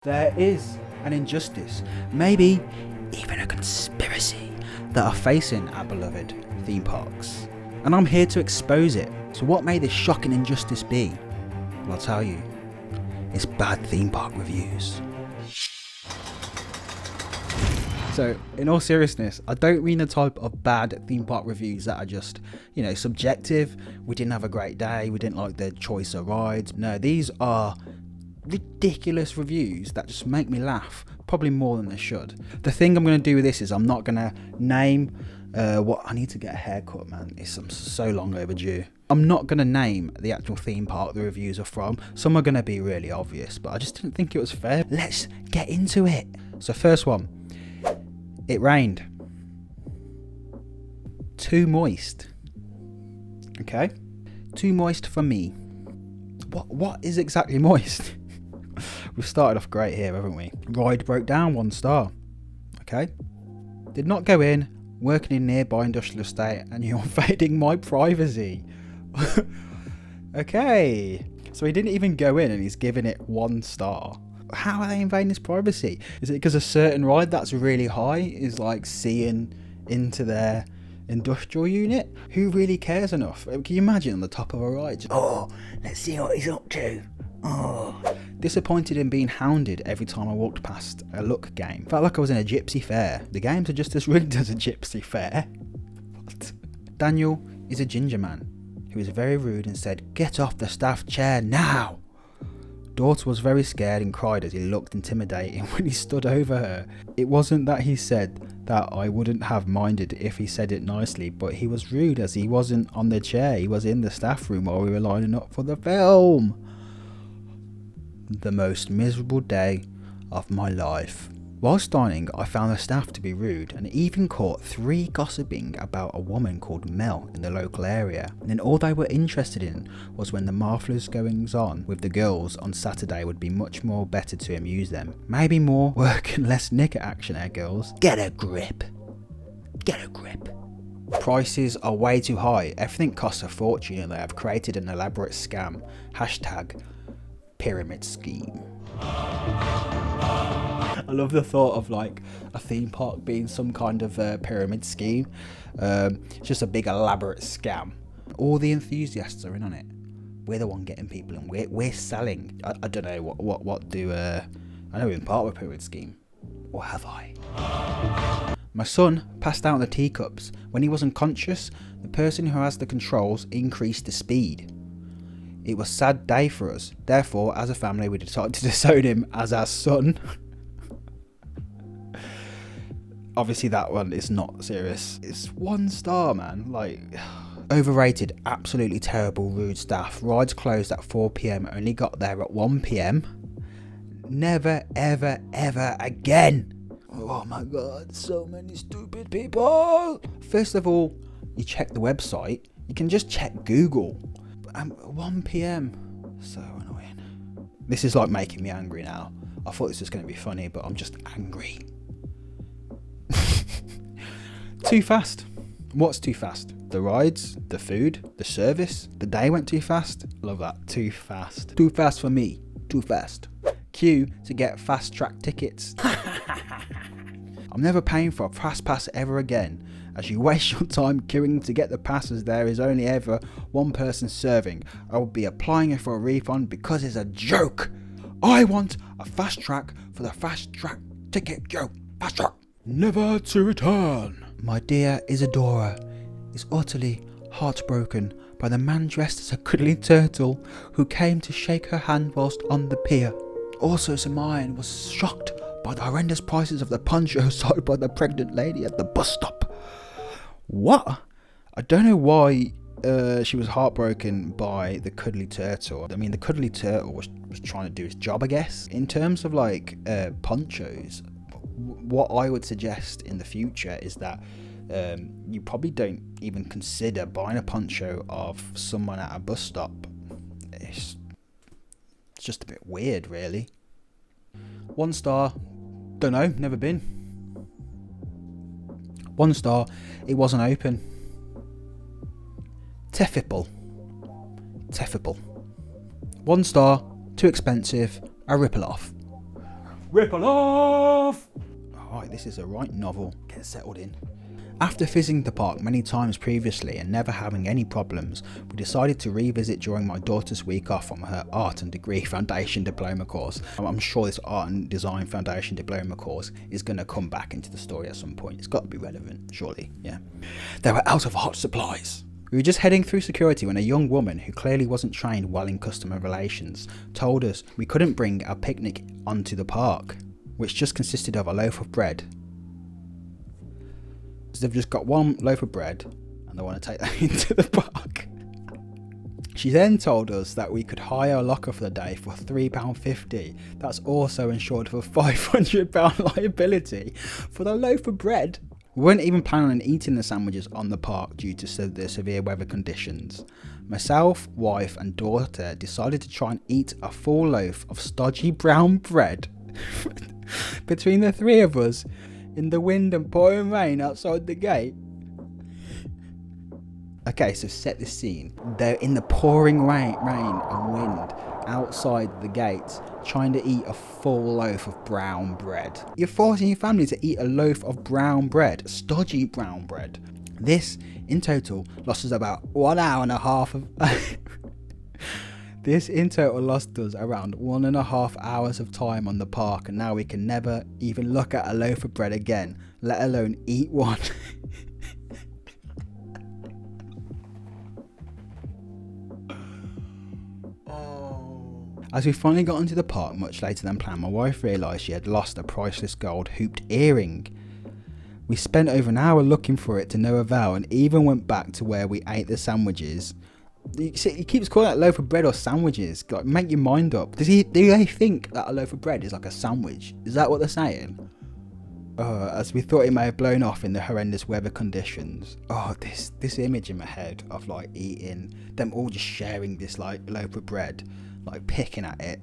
There is an injustice, maybe even a conspiracy, that are facing our beloved theme parks. And I'm here to expose it. So what may this shocking injustice be? Well, I'll tell you. It's bad theme park reviews. So, in all seriousness, I don't mean the type of bad theme park reviews that are just, subjective. We didn't have a great day, we didn't like the choice of rides. No, these are ridiculous reviews that just make me laugh, probably more than they should. The thing I'm going to do with this is I'm not going to name what I need to get a haircut, man. I'm so long overdue. I'm not going to name the actual theme park the reviews are from. Some are going to be really obvious, but I just didn't think it was fair. Let's get into it. So first one, it rained. Too moist. Okay? Too moist for me. What is exactly moist? We've started off great here, haven't we? Ride broke down, 1 star. Okay? Did not go in, working in nearby industrial estate, and you're invading my privacy. Okay. So he didn't even go in and he's giving it 1 star. How are they invading his privacy? Is it because a certain ride that's really high is like seeing into their industrial unit? Who really cares enough? Can you imagine on the top of a ride? Let's see what he's up to. Disappointed in being hounded every time I walked past a look game. Felt like I was in a gypsy fair. The games are just as rigged as a gypsy fair. What? Daniel is a ginger man who was very rude and said, "Get off the staff chair now." Daughter was very scared and cried as he looked intimidating when he stood over her. It wasn't that he said that I wouldn't have minded if he said it nicely, but he was rude as he wasn't on the chair, he was in the staff room while we were lining up for the film. The most miserable day of my life. Whilst dining, I found the staff to be rude and even caught 3 gossiping about a woman called Mel in the local area. And then all they were interested in was when the marvellous goings on with the girls on Saturday would be much more better to amuse them. Maybe more work and less knicker action, girls? Get a grip. Get a grip. Prices are way too high. Everything costs a fortune and they have created an elaborate scam. Hashtag pyramid scheme. I love the thought of like a theme park being some kind of pyramid scheme. It's just a big elaborate scam. All the enthusiasts are in on it. We're the one getting people and we're selling. I don't know what do I know we've been part of a pyramid scheme. Or have I? My son passed out the teacups. When he was unconscious, the person who has the controls increased the speed. It was a sad day for us. Therefore, as a family, we decided to disown him as our son. Obviously that one is not serious. It's 1 star, man. Like, overrated, absolutely terrible, rude staff. Rides closed at 4 PM, only got there at 1 PM. Never, ever, ever again. Oh my god, so many stupid people. First of all, you check the website. You can just check Google. 1 PM. So annoying. This is like making me angry now. I thought this was going to be funny, but I'm just angry. Too fast. What's too fast? The rides, the food, the service. The day went too fast. Love that. Too fast. Too fast for me. Too fast. Queue to get fast track tickets. I'm never paying for a fast pass ever again. As you waste your time queuing to get the passes, there is only ever one person serving. I will be applying for a refund because it's a joke. I want a fast track for the fast track ticket queue. Fast track. Never to return. My dear Isadora is utterly heartbroken by the man dressed as a cuddly turtle who came to shake her hand whilst on the pier. Also, Samayan was shocked by the horrendous prices of the poncho sold by the pregnant lady at the bus stop. What? I don't know why she was heartbroken by the cuddly turtle. I mean, the cuddly turtle was trying to do his job, I guess. In terms of like ponchos, what I would suggest in the future is that you probably don't even consider buying a poncho of someone at a bus stop. It's just a bit weird, really. 1 star, don't know, never been. 1 star, it wasn't open. Tefipple. 1 star, too expensive, a ripple off. Ripple off! Alright, this is a right novel. Get settled in. After visiting the park many times previously and never having any problems, we decided to revisit during my daughter's week off from her Art and Degree Foundation Diploma course. I'm sure this Art and Design Foundation Diploma course is going to come back into the story at some point. It's got to be relevant, surely, yeah. They were out of hot supplies. We were just heading through security when a young woman who clearly wasn't trained well in customer relations told us we couldn't bring our picnic onto the park, which just consisted of a loaf of bread. So they've just got one loaf of bread and they want to take that into the park. She then told us that we could hire a locker for the day for £3.50. That's also insured for £500 liability for the loaf of bread. We weren't even planning on eating the sandwiches on the park due to the severe weather conditions. Myself, wife and daughter decided to try and eat a full loaf of stodgy brown bread between the three of us in the wind and pouring rain outside the gate. Okay, so set the scene. They're in the pouring rain and wind outside the gates trying to eat a full loaf of brown bread. You're forcing your family to eat a loaf of brown bread, stodgy brown bread. This, in total, lost us about 1 hour and a half of... This in total lost us around 1.5 hours of time on the park, and now we can never even look at a loaf of bread again, let alone eat one. As we finally got into the park much later than planned, my wife realised she had lost a priceless gold hooped earring. We spent over an hour looking for it to no avail and even went back to where we ate the sandwiches. You see, he keeps calling it loaf of bread or sandwiches. Like, make your mind up. Do they think that a loaf of bread is like a sandwich? Is that what they're saying? As we thought it may have blown off in the horrendous weather conditions. This image in my head of like eating, them all just sharing this like loaf of bread, like picking at it.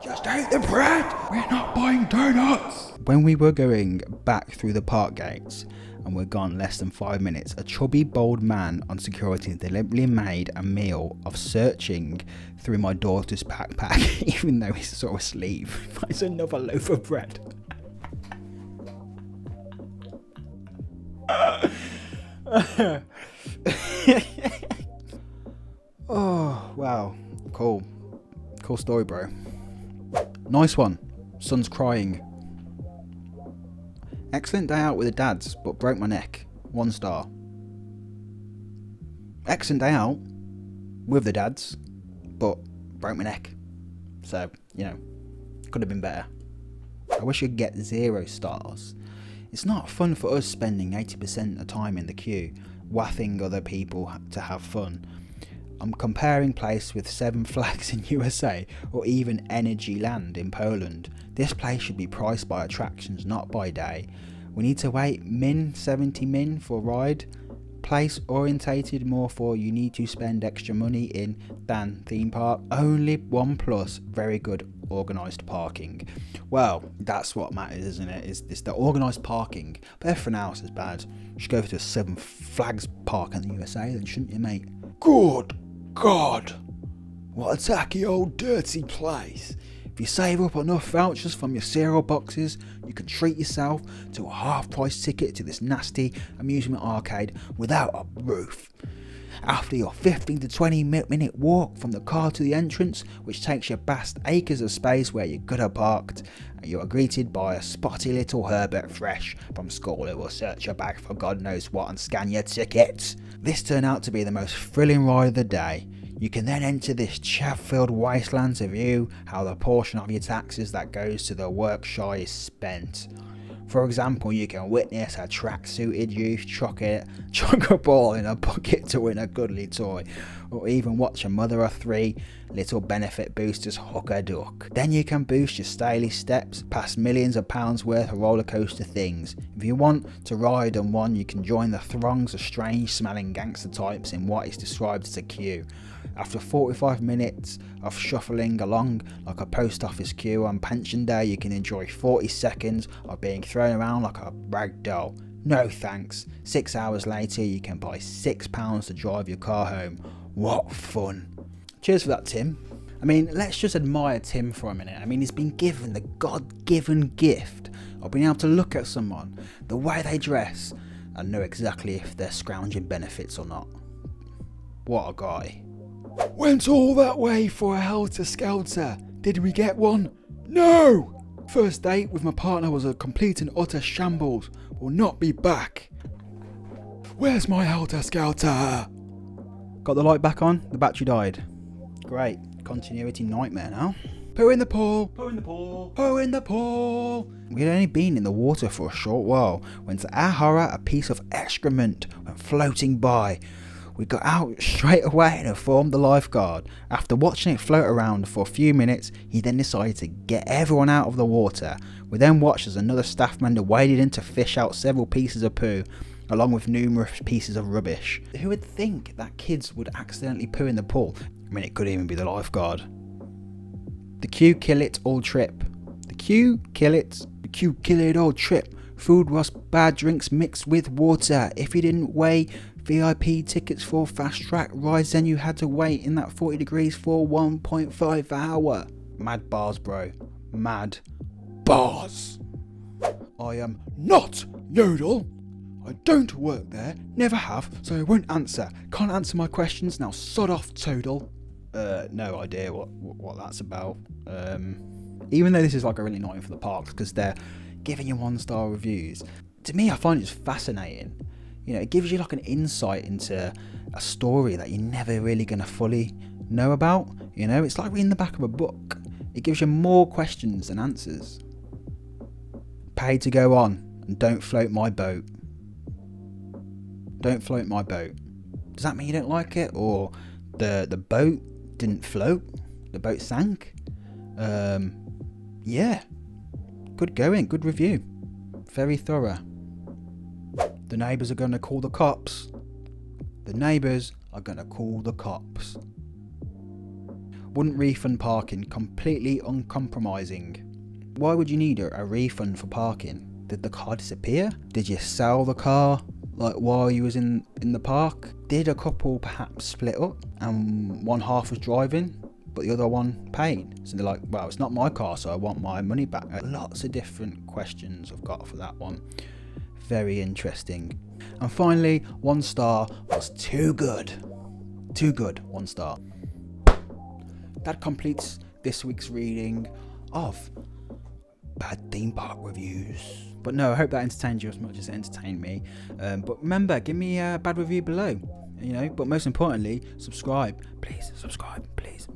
Just eat the bread! We're not buying donuts! When we were going back through the park gates and were gone less than 5 minutes, a chubby bald man on security deliberately made a meal of searching through my daughter's backpack, even though he's sort of asleep. Finds another loaf of bread. Oh, wow. Cool story, bro. Nice one. Son's crying. Excellent day out with the dads, but broke my neck. 1 star. Excellent day out with the dads, but broke my neck. So, could have been better. I wish I'd get 0 stars. It's not fun for us spending 80% of the time in the queue, waffing other people to have fun. I'm comparing place with 7 Flags in USA or even Energy Land in Poland. This place should be priced by attractions, not by day. We need to wait 70 min for ride. Place orientated more for you need to spend extra money in than theme park. Only 1+, very good organised parking. Well, that's what matters, isn't it? Is this the organised parking? But everything else is bad. You should go to a 7 Flags park in the USA then, shouldn't you, mate? Good God, what a tacky old dirty place. If you save up enough vouchers from your cereal boxes, you can treat yourself to a half-price ticket to this nasty amusement arcade without a roof. After your 15 to 20 minute walk from the car to the entrance, which takes you past acres of space where you could have parked, you are greeted by a spotty little Herbert Fresh from school who will search your bag for God knows what and scan your tickets. This turned out to be the most thrilling ride of the day. You can then enter this chaff-filled wasteland to view how the portion of your taxes that goes to the workshop is spent. For example, you can witness a track-suited youth chuck a ball in a bucket to win a goodly toy, or even watch a mother of 3 little benefit boosters hook a duck. Then you can boost your stylish steps past millions of pounds worth of roller coaster things. If you want to ride on one, you can join the throngs of strange smelling gangster types in what is described as a queue. After 45 minutes of shuffling along like a post office queue on pension day, you can enjoy 40 seconds of being thrown around like a rag doll. No thanks. 6 hours later, you can buy £6 to drive your car home. What fun. Cheers for that, Tim. I mean, let's just admire Tim for a minute. I mean, he's been given the God-given gift of being able to look at someone, the way they dress, and know exactly if they're scrounging benefits or not. What a guy. Went all that way for a helter-skelter. Did we get one? No! First date with my partner was a complete and utter shambles. Will not be back. Where's my helter-skelter? Got the light back on, the battery died. Great, continuity nightmare now. Poo in the pool, poo in the pool, poo in the pool. We had only been in the water for a short while when to our horror a piece of excrement went floating by. We got out straight away and informed the lifeguard. After watching it float around for a few minutes, he then decided to get everyone out of the water. We then watched as another staff member waded in to fish out several pieces of poo, along with numerous pieces of rubbish. Who would think that kids would accidentally poo in the pool? I mean, it could even be the lifeguard. The Q kill it all trip. The Q kill it all trip. Food was bad drinks mixed with water. If you didn't weigh VIP tickets for fast track rides, then you had to wait in that 40 degrees for 1.5 hour. Mad bars, bro. Mad bars. I am not Yodel. I don't work there, never have, so I won't answer. Can't answer my questions, now sod off, Toadle. No idea what that's about. Even though this is like a really annoying for the parks because they're giving you 1-star reviews. To me, I find it just fascinating. You know, it gives you like an insight into a story that you're never really going to fully know about. You know, it's like reading the back of a book. It gives you more questions than answers. Pay to go on and don't float my boat. Don't float my boat. Does that mean you don't like it? Or the boat didn't float? The boat sank? Yeah. Good going, good review. Very thorough. The neighbours are going to call the cops. The neighbours are going to call the cops. Wouldn't refund parking, completely uncompromising. Why would you need a refund for parking? Did the car disappear? Did you sell the car like while you was in the park? Did a couple perhaps split up and one half was driving but the other one paid? So they're like, well, it's not my car, so I want my money back. Lots of different questions I've got for that one. Very interesting. And finally, 1 star was too good. Too good, 1 star. That completes this week's reading of bad theme park reviews. But no, I hope that entertained you as much as it entertained me. But remember, give me a bad review below. You know, but most importantly, subscribe. Please subscribe. Please.